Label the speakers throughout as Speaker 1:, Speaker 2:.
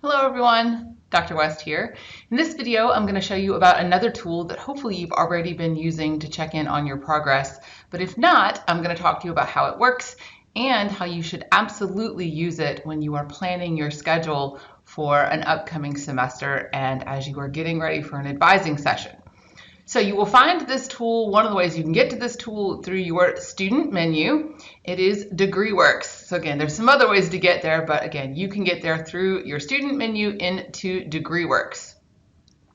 Speaker 1: Hello everyone, Dr. West here. In this video, I'm going to show you about another tool that hopefully you've already been using to check in on your progress. But if not, I'm going to talk to you about how it works and how you should absolutely use it when you are planning your schedule for an upcoming semester and as you are getting ready for an advising session. So you will find this tool, one of the ways you can get to this tool through your student menu. It is Degreeworks. So again, there's some other ways to get there, but again, you can get there through your student menu into Degreeworks.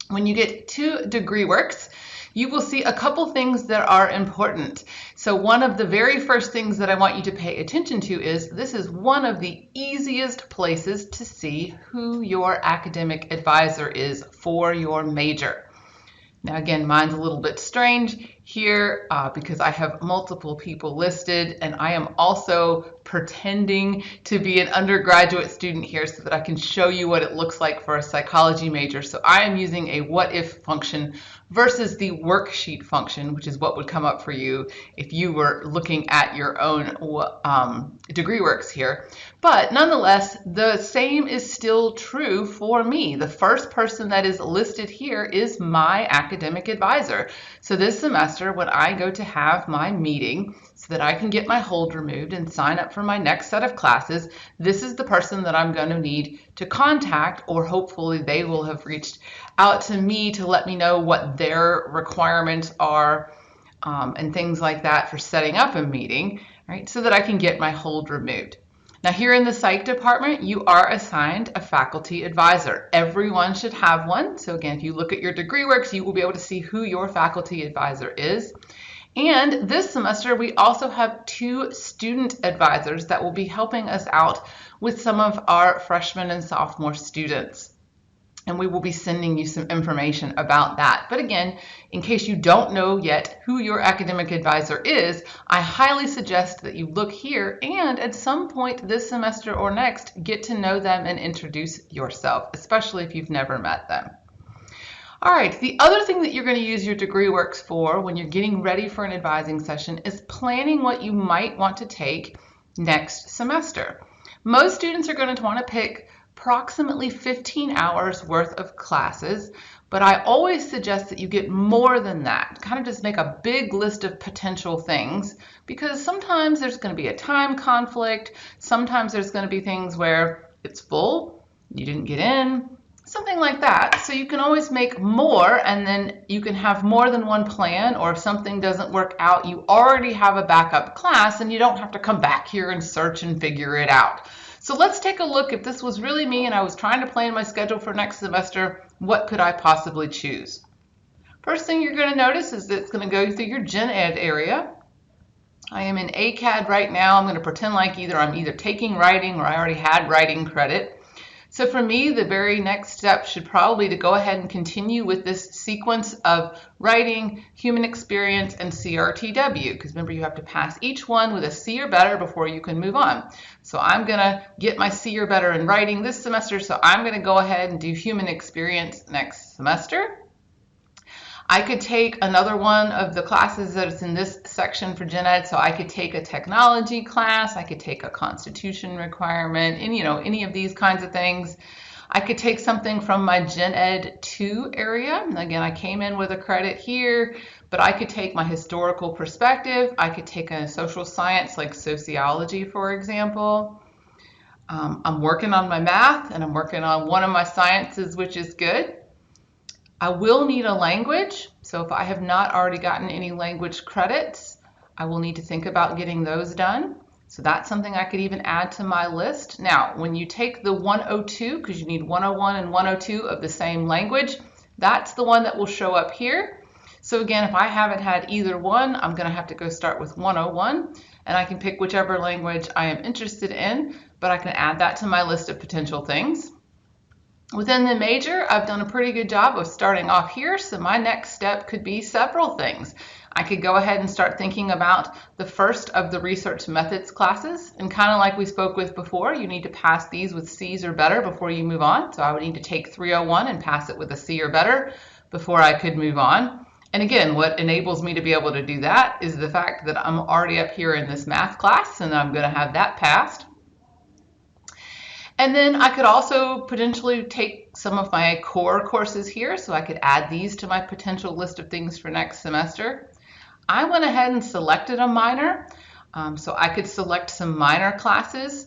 Speaker 1: When you get to Degreeworks, you will see a couple things that are important. So one of the very first things that I want you to pay attention to is this is one of the easiest places to see who your academic advisor is for your major. Now again, mine's a little bit strange here because I have multiple people listed and I am also pretending to be an undergraduate student here so that I can show you what it looks like for a psychology major. So I am using a what if function versus the worksheet function, which is what would come up for you if you were looking at your own Degreeworks here. But nonetheless, the same is still true for me. The first person that is listed here is my academic advisor. So this semester, when I go to have my meeting so that I can get my hold removed and sign up for my next set of classes, this is the person that I'm going to need to contact, or hopefully they will have reached out to me to let me know what their requirements are and things like that for setting up a meeting, right, so that I can get my hold removed. Now here in the psych department, you are assigned a faculty advisor. Everyone should have one. So again, if you look at your Degreeworks, you will be able to see who your faculty advisor is. And this semester, we also have 2 student advisors that will be helping us out with some of our freshmen and sophomore students. And we will be sending you some information about that. But again, in case you don't know yet who your academic advisor is, I highly suggest that you look here and at some point this semester or next, get to know them and introduce yourself, especially if you've never met them. All right, the other thing that you're going to use your Degreeworks for when you're getting ready for an advising session is planning what you might want to take next semester. Most students are going to want to pick approximately 15 hours worth of classes, but I always suggest that you get more than that. Kind of just make a big list of potential things, because sometimes there's going to be a time conflict, sometimes there's going to be things where it's full, you didn't get in, something like that. So you can always make more, and then you can have more than one plan, or if something doesn't work out, you already have a backup class and you don't have to come back here and search and figure it out. So let's take a look. If this was really me and I was trying to plan my schedule for next semester, what could I possibly choose? First thing you're going to notice is that it's going to go through your Gen Ed area. I am in ACAD right now. I'm going to pretend like I'm either taking writing or I already had writing credit. So for me, the very next step should probably be to go ahead and continue with this sequence of writing, human experience, and CRTW, because remember you have to pass each one with a C or better before you can move on. So I'm going to get my C or better in writing this semester, so I'm going to go ahead and do human experience next semester. I could take another one of the classes that's in this section for Gen Ed, so I could take a technology class, I could take a constitution requirement, and any of these kinds of things. I could take something from my Gen Ed 2 area. Again, I came in with a credit here, but I could take my historical perspective. I could take a social science like sociology, for example. I'm working on my math, and I'm working on one of my sciences, which is good. I will need a language, so if I have not already gotten any language credits, I will need to think about getting those done. So that's something I could even add to my list. Now, when you take the 102, because you need 101 and 102 of the same language, that's the one that will show up here. So again, if I haven't had either one, I'm going to have to go start with 101, and I can pick whichever language I am interested in, but I can add that to my list of potential things. Within the major, I've done a pretty good job of starting off here, so my next step could be several things. I could go ahead and start thinking about the first of the research methods classes, and kind of like we spoke with before, you need to pass these with C's or better before you move on. So I would need to take 301 and pass it with a C or better before I could move on. And again, what enables me to be able to do that is the fact that I'm already up here in this math class, and I'm going to have that passed. And then I could also potentially take some of my core courses here, so I could add these to my potential list of things for next semester. I went ahead and selected a minor, so I could select some minor classes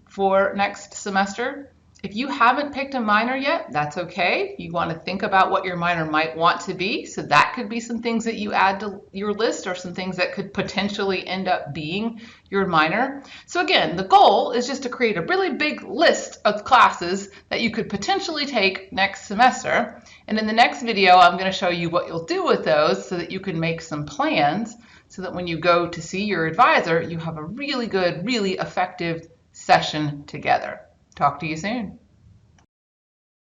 Speaker 1: for next semester. If you haven't picked a minor yet, that's okay. You want to think about what your minor might want to be. So that could be some things that you add to your list, or some things that could potentially end up being your minor. So again, the goal is just to create a really big list of classes that you could potentially take next semester. And in the next video, I'm going to show you what you'll do with those so that you can make some plans, so that when you go to see your advisor, you have a really good, really effective session together. Talk to you soon.